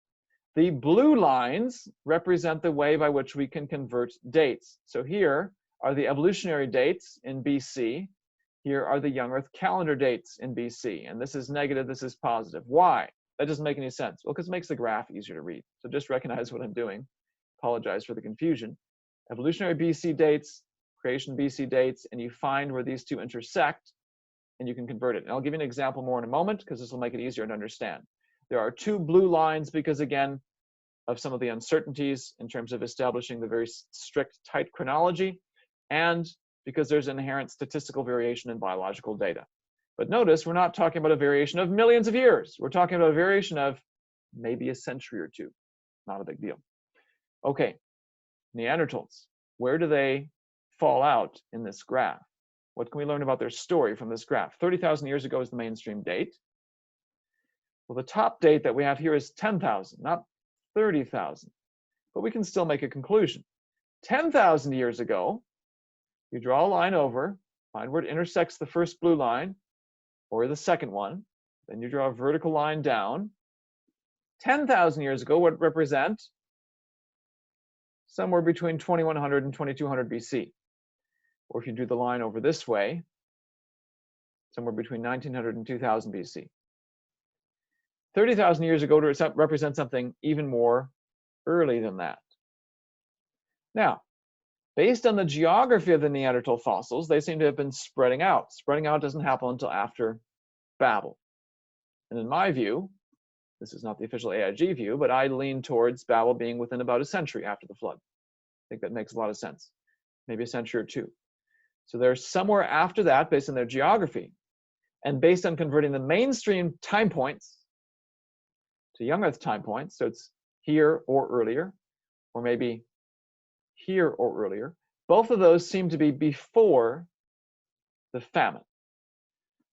The blue lines represent the way by which we can convert dates. So here are the evolutionary dates in BC. Here are the young earth calendar dates in BC. And this is negative, this is positive. Why? That doesn't make any sense. Well, because it makes the graph easier to read. So just recognize what I'm doing. Apologize for the confusion. Evolutionary BC dates, creation BC dates, and you find where these two intersect, and you can convert it. And I'll give you an example more in a moment, because this will make it easier to understand. There are two blue lines because, again, of some of the uncertainties in terms of establishing the very strict, tight chronology, and because there's inherent statistical variation in biological data. But notice, we're not talking about a variation of millions of years. We're talking about a variation of maybe a century or two. Not a big deal. Okay, Neanderthals. Where do they fall out in this graph? What can we learn about their story from this graph? 30,000 years ago is the mainstream date. Well, the top date that we have here is 10,000, not 30,000. But we can still make a conclusion. 10,000 years ago, you draw a line over, find where it intersects the first blue line, or the second one. Then you draw a vertical line down. 10,000 years ago would represent somewhere between 2100 and 2200 BC. Or if you do the line over this way, somewhere between 1900 and 2000 BC. 30,000 years ago to represent something even more early than that. Now, based on the geography of the Neanderthal fossils, they seem to have been spreading out. Spreading out doesn't happen until after Babel. And in my view, this is not the official AIG view, but I lean towards Babel being within about a century after the flood. I think that makes a lot of sense. Maybe a century or two. So they're somewhere after that based on their geography. And based on converting the mainstream time points to young earth time points, so it's here or earlier, or maybe here or earlier, both of those seem to be before the famine.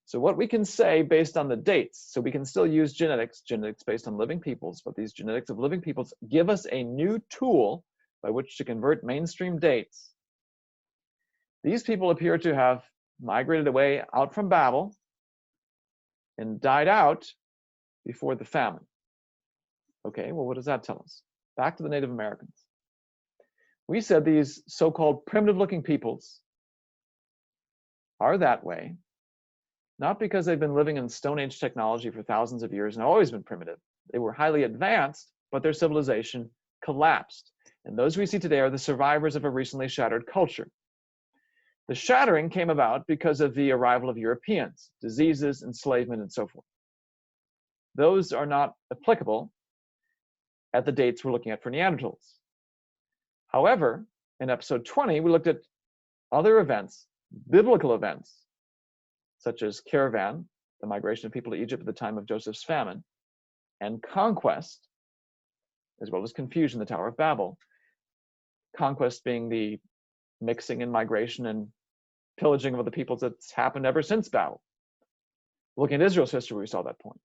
So what we can say based on the dates, so we can still use genetics based on living peoples, but these genetics of living peoples give us a new tool by which to convert mainstream dates. These people appear to have migrated away out from Babel and died out before the famine. Okay, well, what does that tell us? Back to the Native Americans. We said these so-called primitive-looking peoples are that way, not because they've been living in Stone Age technology for thousands of years and always been primitive. They were highly advanced, but their civilization collapsed. And those we see today are the survivors of a recently shattered culture. The shattering came about because of the arrival of Europeans, diseases, enslavement, and so forth. Those are not applicable at the dates we're looking at for Neanderthals. However, in episode 20, we looked at other events, biblical events, such as caravan, the migration of people to Egypt at the time of Joseph's famine, and conquest, as well as confusion, the Tower of Babel. Conquest being the mixing and migration and pillaging of other peoples that's happened ever since Babel. Looking at Israel's history, we saw that point.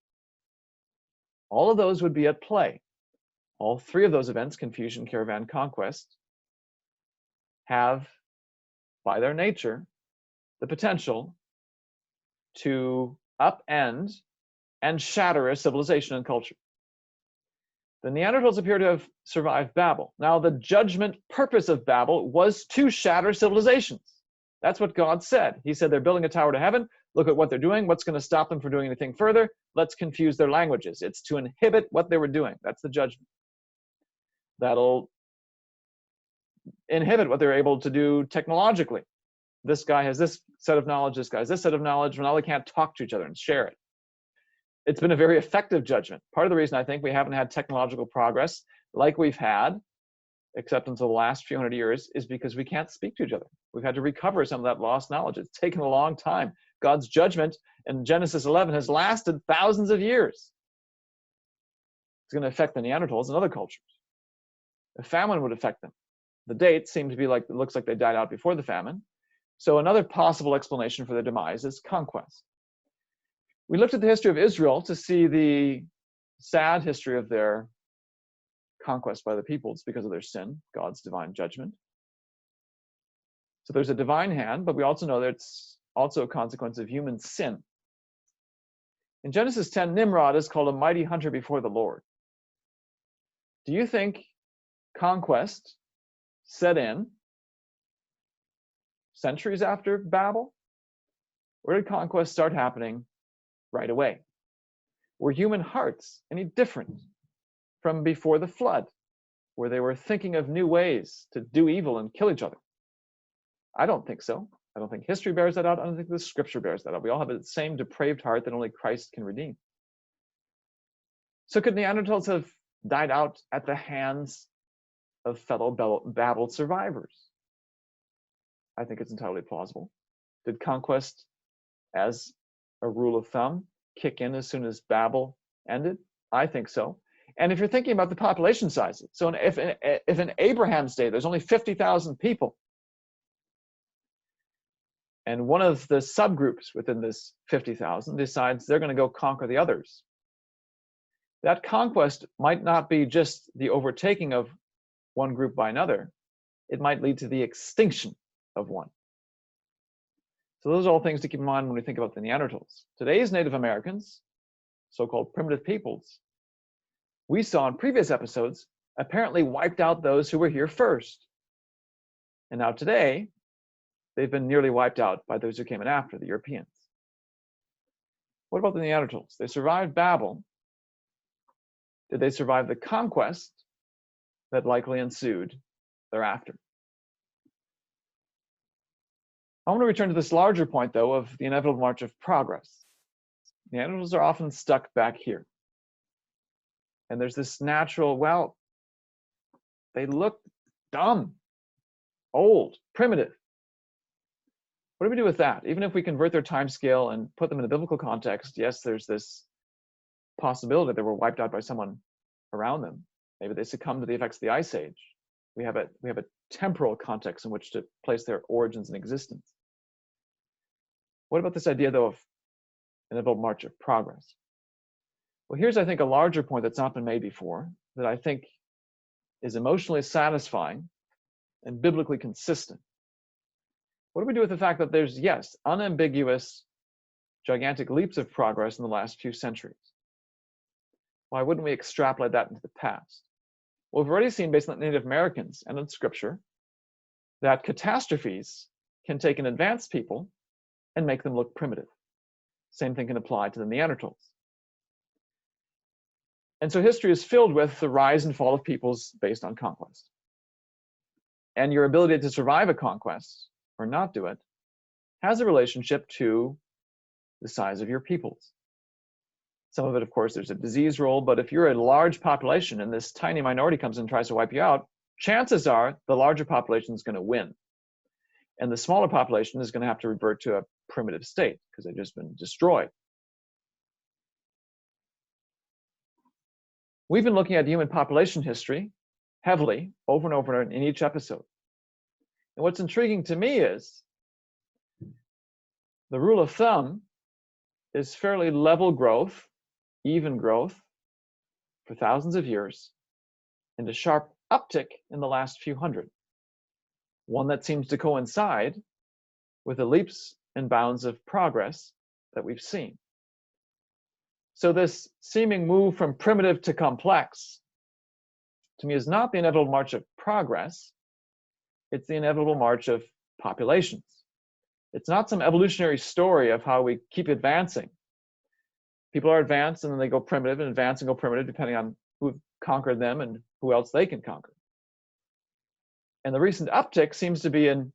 All of those would be at play. All three of those events, confusion, caravan, conquest, have, by their nature, the potential to upend and shatter a civilization and culture. The Neanderthals appear to have survived Babel. Now, the judgment purpose of Babel was to shatter civilizations. That's what God said. He said they're building a tower to heaven. Look at what they're doing. What's going to stop them from doing anything further? Let's confuse their languages. It's to inhibit what they were doing. That's the judgment. That'll inhibit what they're able to do technologically. This guy has this set of knowledge. This guy has this set of knowledge. Now they can't talk to each other and share it. It's been a very effective judgment. Part of the reason I think we haven't had technological progress like we've had, except until the last few hundred years, is because we can't speak to each other. We've had to recover some of that lost knowledge. It's taken a long time. God's judgment in Genesis 11 has lasted thousands of years. It's going to affect the Neanderthals and other cultures. A famine would affect them. The dates seem to be like, it looks like they died out before the famine. So another possible explanation for their demise is conquest. We looked at the history of Israel to see the sad history of their conquest by the peoples because of their sin, God's divine judgment. So there's a divine hand, but we also know that it's also a consequence of human sin. In Genesis 10, Nimrod is called a mighty hunter before the Lord. Do you think conquest set in centuries after Babel? Or did conquest start happening right away? Were human hearts any different from before the flood, where they were thinking of new ways to do evil and kill each other? I don't think so. I don't think history bears that out. I don't think the scripture bears that out. We all have the same depraved heart that only Christ can redeem. So could Neanderthals have died out at the hands of fellow Babel survivors? I think it's entirely plausible. Did conquest, as a rule of thumb, kick in as soon as Babel ended? I think so. And if you're thinking about the population sizes, so if in Abraham's day there's only 50,000 people, and one of the subgroups within this 50,000 decides they're going to go conquer the others, that conquest might not be just the overtaking of one group by another. It might lead to the extinction of one. So those are all things to keep in mind when we think about the Neanderthals. Today's Native Americans, so-called primitive peoples, we saw in previous episodes, apparently wiped out those who were here first. And now today, they've been nearly wiped out by those who came in after, the Europeans. What about the Neanderthals? They survived Babel. Did they survive the conquest that likely ensued thereafter? I want to return to this larger point, though, of the inevitable march of progress. Neanderthals are often stuck back here. And there's this natural, well, they look dumb, old, primitive. What do we do with that? Even if we convert their time scale and put them in a biblical context, yes, there's this possibility they were wiped out by someone around them. Maybe they succumbed to the effects of the Ice Age. We have a temporal context in which to place their origins in existence. What about this idea, though, of inevitable march of progress? Well, here's, I think, a larger point that's not been made before, that I think is emotionally satisfying and biblically consistent. What do we do with the fact that there's, yes, unambiguous, gigantic leaps of progress in the last few centuries? Why wouldn't we extrapolate that into the past? Well, we've already seen, based on Native Americans and in Scripture, that catastrophes can take an advanced people and make them look primitive. Same thing can apply to the Neanderthals. And so history is filled with the rise and fall of peoples based on conquest. And your ability to survive a conquest, or not do it, has a relationship to the size of your peoples. Some of it, of course, there's a disease role, but if you're a large population and this tiny minority comes in and tries to wipe you out, chances are the larger population is going to win. And the smaller population is going to have to revert to a primitive state because they've just been destroyed. We've been looking at human population history heavily over and over in each episode. And what's intriguing to me is the rule of thumb is fairly level growth, even growth, for thousands of years and a sharp uptick in the last few hundred, one that seems to coincide with the leaps and bounds of progress that we've seen. So this seeming move from primitive to complex, to me, is not the inevitable march of progress, it's the inevitable march of populations. It's not some evolutionary story of how we keep advancing. People are advanced and then they go primitive, and advance and go primitive depending on who conquered them and who else they can conquer. And the recent uptick seems to be a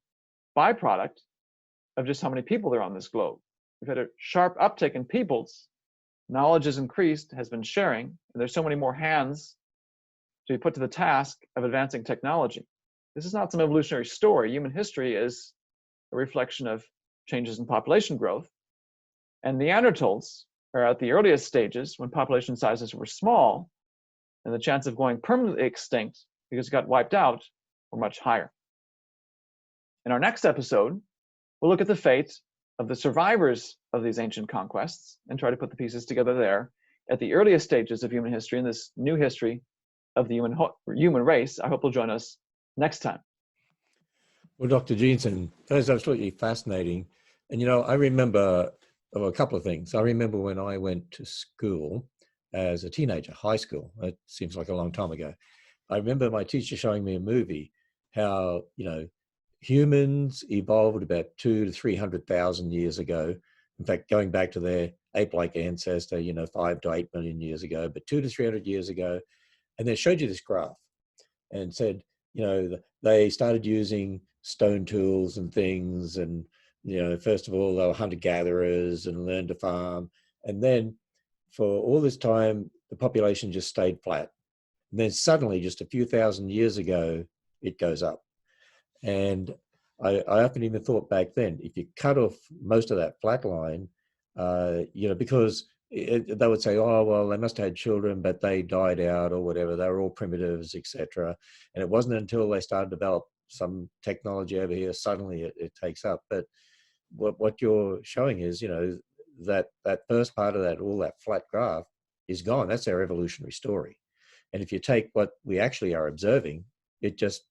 byproduct of just how many people there are on this globe. We've had a sharp uptick in peoples. Knowledge has increased, has been sharing, and there's so many more hands to be put to the task of advancing technology. This is not some evolutionary story. Human history is a reflection of changes in population growth. And Neanderthals are at the earliest stages when population sizes were small, and the chance of going permanently extinct because it got wiped out were much higher. In our next episode, we'll look at the fate of the survivors of these ancient conquests and try to put the pieces together there at the earliest stages of human history in this new history of the human race. I hope you'll join us next time. Well, Dr. Jeanson, that is absolutely fascinating. And, I remember a couple of things. I remember when I went to school as a teenager, high school. It seems like a long time ago. I remember my teacher showing me a movie, how, humans evolved about 200,000 to 300,000 years ago. In fact, going back to their ape-like ancestor, 5 to 8 million years ago, but 200 to 300 years ago. And they showed you this graph and said, they started using stone tools and things. And, first of all, they were hunter-gatherers and learned to farm. And then for all this time, the population just stayed flat. And then suddenly, just a few thousand years ago, it goes up. And I often even thought back then, if you cut off most of that flat line, because they would say, oh, well, they must have had children, but they died out or whatever. They were all primitives, etc. And it wasn't until they started to develop some technology over here, suddenly it takes up. But what you're showing is, that first part of that, all that flat graph is gone. That's our evolutionary story. And if you take what we actually are observing, it just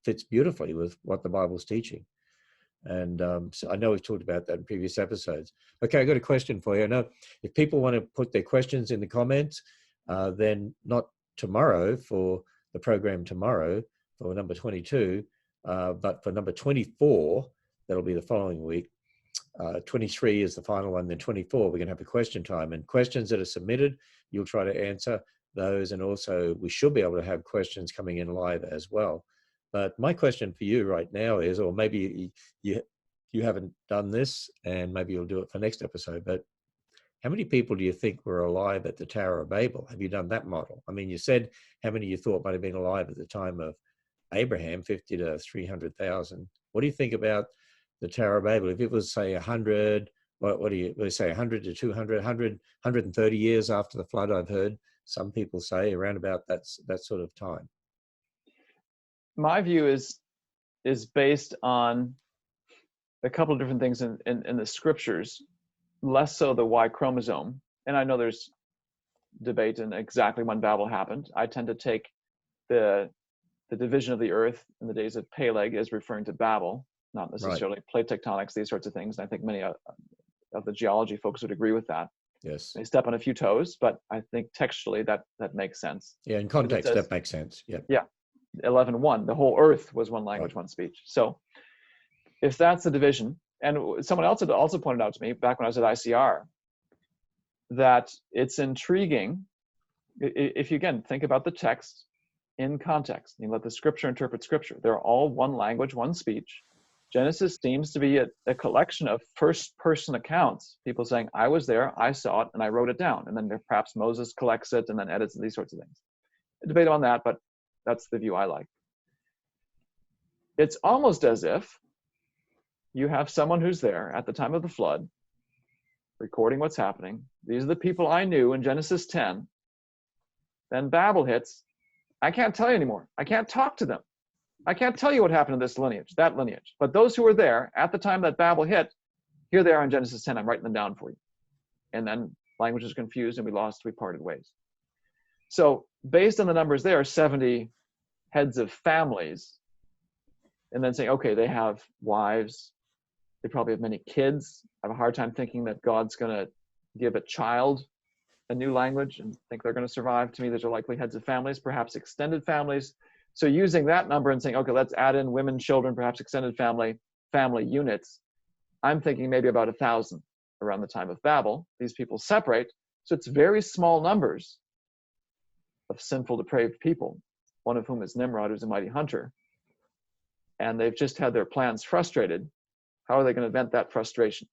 fits beautifully with what the Bible's teaching. And so I know we've talked about that in previous episodes. Okay, I've got a question for you. I know if people want to put their questions in the comments, then not tomorrow for the program tomorrow for number 22, but for number 24, that'll be the following week. 23 is the final one, then 24, we're going to have a question time. And questions that are submitted, you'll try to answer those. And also, we should be able to have questions coming in live as well. But my question for you right now is, or maybe you haven't done this, and maybe you'll do it for next episode, but how many people do you think were alive at the Tower of Babel? Have you done that model? I mean, you said how many you thought might have been alive at the time of Abraham, 50 to 300,000. What do you think about the Tower of Babel? If it was, say, 100, what do you say, 100 to 200, 130 years after the flood, I've heard some people say, around about that sort of time. My view is based on a couple of different things in the scriptures, less so the Y chromosome. And I know there's debate in exactly when Babel happened. I tend to take the division of the earth in the days of Peleg as referring to Babel, not necessarily plate tectonics, these sorts of things. And I think many of the geology folks would agree with that. Yes. They step on a few toes, but I think textually that makes sense. Yeah, in context, that makes sense. Yeah. Yeah. 11:1, the whole earth was one language, one speech. So if that's the division, and someone else had also pointed out to me back when I was at ICR, that it's intriguing if you, again, think about the text in context. You let the scripture interpret scripture. They're all one language, one speech. Genesis seems to be a collection of first-person accounts, people saying, I was there, I saw it, and I wrote it down. And then perhaps Moses collects it and then edits these sorts of things. A debate on that, but that's the view I like. It's almost as if you have someone who's there at the time of the flood, recording what's happening. These are the people I knew in Genesis 10. Then Babel hits. I can't tell you anymore. I can't talk to them. I can't tell you what happened in this lineage, that lineage. But those who were there at the time that Babel hit, here they are in Genesis 10. I'm writing them down for you. And then language is confused and we parted ways. So based on the numbers there, 70 heads of families, and then saying, okay, they have wives, they probably have many kids. I have a hard time thinking that God's going to give a child a new language and think they're going to survive. To me, those are likely heads of families, perhaps extended families. So using that number and saying, okay, let's add in women, children, perhaps extended family units, I'm thinking maybe about 1,000 around the time of Babel. These people separate. So it's very small numbers of sinful, depraved people, one of whom is Nimrod, who's a mighty hunter. And they've just had their plans frustrated. How are they going to vent that frustration?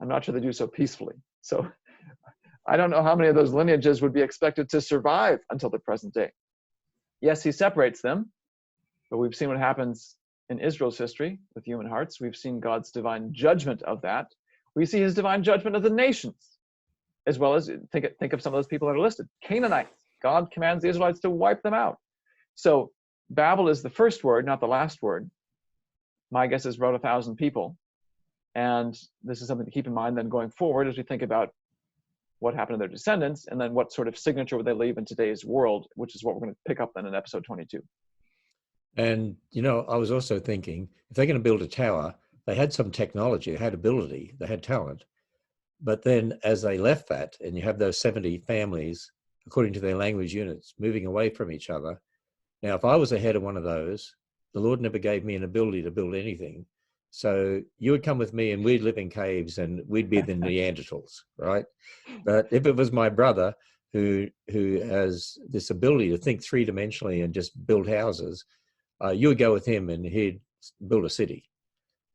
I'm not sure they do so peacefully. So I don't know how many of those lineages would be expected to survive until the present day. Yes, he separates them, but we've seen what happens in Israel's history with human hearts. We've seen God's divine judgment of that. We see his divine judgment of the nations, as well as think of some of those people that are listed. Canaanites, God commands the Israelites to wipe them out. So Babel is the first word, not the last word. My guess is about 1,000 people. And this is something to keep in mind then going forward as we think about what happened to their descendants, and then what sort of signature would they leave in today's world, which is what we're going to pick up then in episode 22. And, I was also thinking, if they're going to build a tower, they had some technology, they had ability, they had talent. But then as they left that, and you have those 70 families, according to their language units, moving away from each other. Now, if I was the head of one of those, the Lord never gave me an ability to build anything. So you would come with me and we'd live in caves and we'd be the Neanderthals, right? But if it was my brother who has this ability to think three-dimensionally and just build houses, you would go with him and he'd build a city.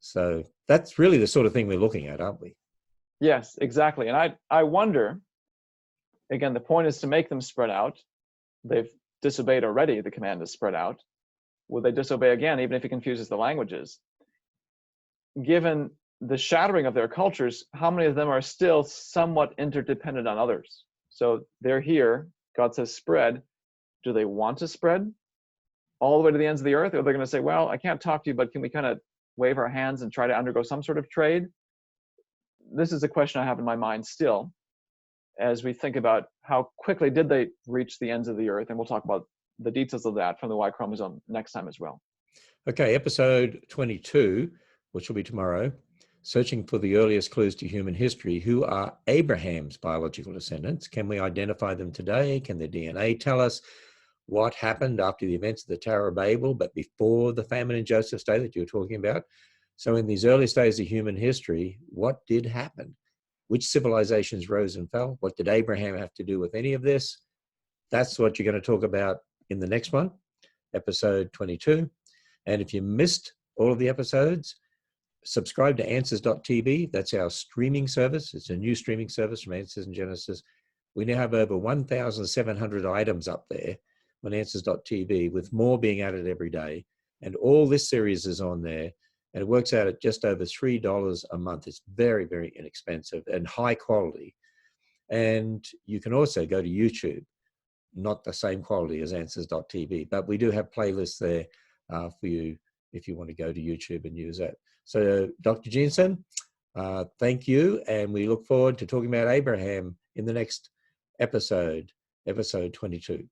So that's really the sort of thing we're looking at, aren't we? Yes, exactly. And I wonder, again, the point is to make them spread out. They've disobeyed already the command to spread out. Will they disobey again, even if he confuses the languages? Given the shattering of their cultures, how many of them are still somewhat interdependent on others? So they're here, God says spread. Do they want to spread all the way to the ends of the earth? Or they're going to say, well, I can't talk to you, but can we kind of wave our hands and try to undergo some sort of trade? This is a question I have in my mind still, as we think about how quickly did they reach the ends of the earth, and we'll talk about the details of that from the Y chromosome next time as well. Okay, episode 22, which will be tomorrow, searching for the earliest clues to human history. Who are Abraham's biological descendants? Can we identify them today? Can their DNA tell us what happened after the events of the Tower of Babel, but before the famine in Joseph's day that you were talking about? So in these earliest days of human history, what did happen? Which civilizations rose and fell? What did Abraham have to do with any of this? That's what you're going to talk about in the next one, episode 22. And if you missed all of the episodes, subscribe to answers.tv. That's our streaming service. It's a new streaming service from Answers in Genesis. We now have over 1,700 items up there on answers.tv, with more being added every day. And all this series is on there. And it works out at just over $3 a month. It's very, very inexpensive and high quality. And you can also go to YouTube, not the same quality as answers.tv, but we do have playlists there for you if you want to go to YouTube and use that. So Dr. Jeanson, thank you. And we look forward to talking about Abraham in the next episode, episode 22.